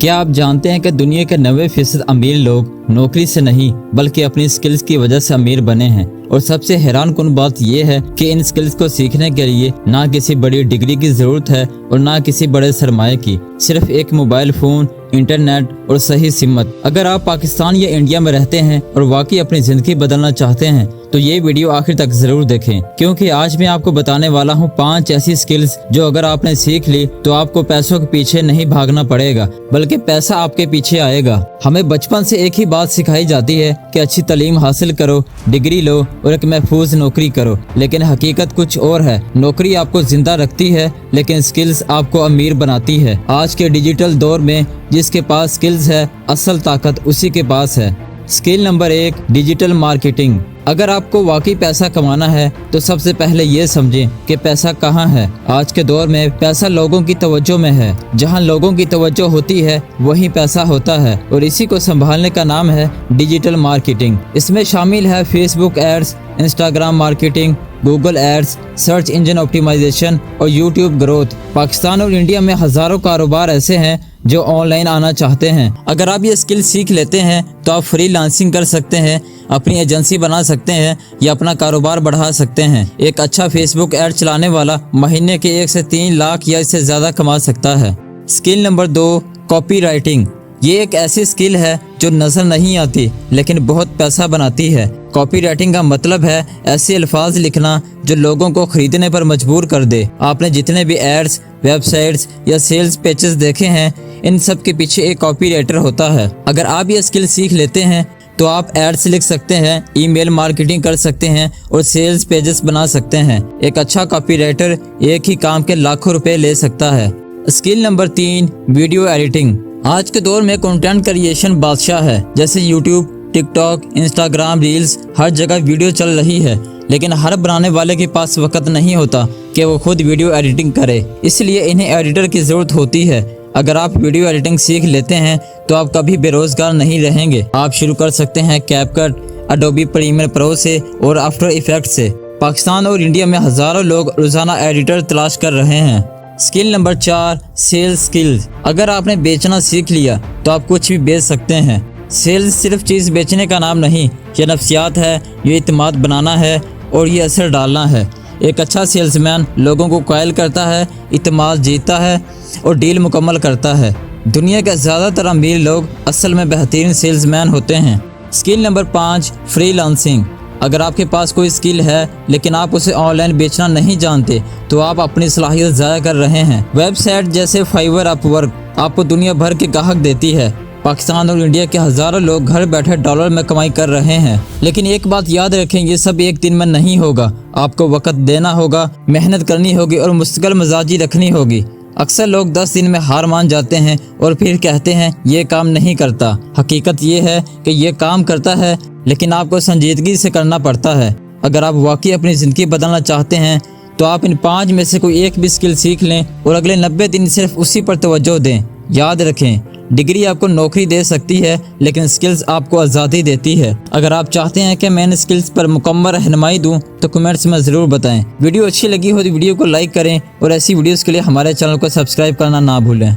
क्या आप जानते हैं कि दुनिया के 90% अमीर लोग नौकरी से नहीं बल्कि अपनी स्किल्स की वजह से अमीर बने हैं। और सबसे हैरानकुन बात यह है कि इन स्किल्स को सीखने के लिए ना किसी बड़ी डिग्री की जरूरत है और ना किसी बड़े सरमाए की, सिर्फ एक मोबाइल फोन, इंटरनेट और सही सिमत। अगर आप पाकिस्तान या इंडिया में रहते हैं और वाकई अपनी जिंदगी बदलना चाहते हैं तो ये वीडियो आखिर तक जरूर देखें, क्योंकि आज मैं आपको बताने वाला हूँ 5 ऐसी स्किल्स जो अगर आपने सीख ली तो आपको पैसों के पीछे नहीं भागना पड़ेगा बल्कि पैसा आपके पीछे आएगा। हमें बचपन से एक ही बात सिखाई जाती है कि अच्छी तालीम हासिल करो, डिग्री लो और एक महफूज नौकरी करो, लेकिन हकीकत कुछ और है। नौकरी आपको जिंदा रखती है लेकिन स्किल्स आपको अमीर बनाती है। आज के डिजिटल दौर में जिसके पास स्किल्स है, असल ताकत उसी के पास है। Skill number 1, digital marketing. अगर आपको वाकई पैसा कमाना है तो सबसे पहले ये समझें कि पैसा कहाँ है। आज के दौर में पैसा लोगों की तवज्जो में है। जहाँ लोगों की तवज्जो होती है वहीं पैसा होता है और इसी को संभालने का नाम है डिजिटल मार्केटिंग। इसमें शामिल है Facebook ads, Instagram marketing, Google ads, search engine optimisation और यूट्यूब ग्रोथ। पाकिस्तान और इंडिया में हजारों कारोबार ऐसे हैं जो ऑनलाइन आना चाहते हैं। अगर आप ये स्किल सीख लेते हैं तो आप फ्रीलांसिंग कर सकते हैं, अपनी एजेंसी बना सकते हैं या अपना कारोबार बढ़ा सकते हैं। एक अच्छा फेसबुक ऐड चलाने वाला महीने के 1 से 3 लाख या इससे ज्यादा कमा सकता है। Skill number 2, copy writing. ये एक ऐसी स्किल है जो नजर नहीं आती लेकिन बहुत पैसा बनाती है। कॉपी राइटिंग का मतलब है ऐसे अल्फाज लिखना जो लोगों को खरीदने पर मजबूर कर दे। आपने जितने भी एड्स, वेबसाइट्स या सेल्स पेजेस देखे हैं, इन सब के पीछे एक कॉपी राइटर होता है। अगर आप ये स्किल सीख लेते हैं तो आप एड्स लिख सकते हैं, ईमेल मार्केटिंग कर सकते हैं और सेल्स पेजेस बना सकते हैं। एक अच्छा कॉपी राइटर एक ही काम के लाखों रुपए ले सकता है। Skill number 3, video editing. आज के दौर में कंटेंट क्रिएशन बादशाह है। जैसे यूट्यूब, टिकटॉक, इंस्टाग्राम रील्स, हर जगह वीडियो चल रही है, लेकिन हर बनाने वाले के पास वक्त नहीं होता कि वो खुद वीडियो एडिटिंग करे, इसलिए इन्हें एडिटर की ज़रूरत होती है। अगर आप वीडियो एडिटिंग सीख लेते हैं तो आप कभी बेरोजगार नहीं रहेंगे। आप शुरू कर सकते हैं कैपकट, एडोबी प्रीमियर प्रो से और आफ्टर इफेक्ट्स से। पाकिस्तान और इंडिया में हज़ारों लोग रोजाना एडिटर तलाश कर रहे हैं। Skill number 4, sales skills. अगर आपने बेचना सीख लिया तो आप कुछ भी बेच सकते हैं। सेल्स सिर्फ चीज़ बेचने का नाम नहीं, ये नफ्सियात है, ये इत्मीनान बनाना है और ये असर डालना है। एक अच्छा सेल्समैन लोगों को कायल करता है, इत्मीनान जीतता है और डील मुकम्मल करता है। दुनिया के ज़्यादातर अमीर लोग असल में बेहतरीन सेल्समैन होते हैं। Skill number 5, freelancing. अगर आपके पास कोई स्किल है लेकिन आप उसे ऑनलाइन बेचना नहीं जानते तो आप अपनी सलाहियत ज़ाया कर रहे हैं। वेबसाइट जैसे फाइवर, अपवर्क आपको दुनिया भर के ग्राहक देती है। पाकिस्तान और इंडिया के हज़ारों लोग घर बैठे डॉलर में कमाई कर रहे हैं। लेकिन एक बात याद रखें, ये सब एक दिन में नहीं होगा। आपको वक्त देना होगा, मेहनत करनी होगी और मुस्तकिल मिजाजी रखनी होगी। अक्सर लोग 10 दिन में हार मान जाते हैं और फिर कहते हैं ये काम नहीं करता। हकीकत ये है कि ये काम करता है, लेकिन आपको संजीदगी से करना पड़ता है। अगर आप वाकई अपनी ज़िंदगी बदलना चाहते हैं तो आप इन 5 में से कोई एक भी स्किल सीख लें और अगले 90 दिन सिर्फ उसी पर तवज्जो दें। याद रखें, डिग्री आपको नौकरी दे सकती है लेकिन स्किल्स आपको आज़ादी देती है। अगर आप चाहते हैं कि मैं इन स्किल्स पर मुकम्मल रहनुमाई दूं तो कमेंट्स में ज़रूर बताएं। वीडियो अच्छी लगी हो तो वीडियो को लाइक करें और ऐसी वीडियोस के लिए हमारे चैनल को सब्सक्राइब करना ना भूलें।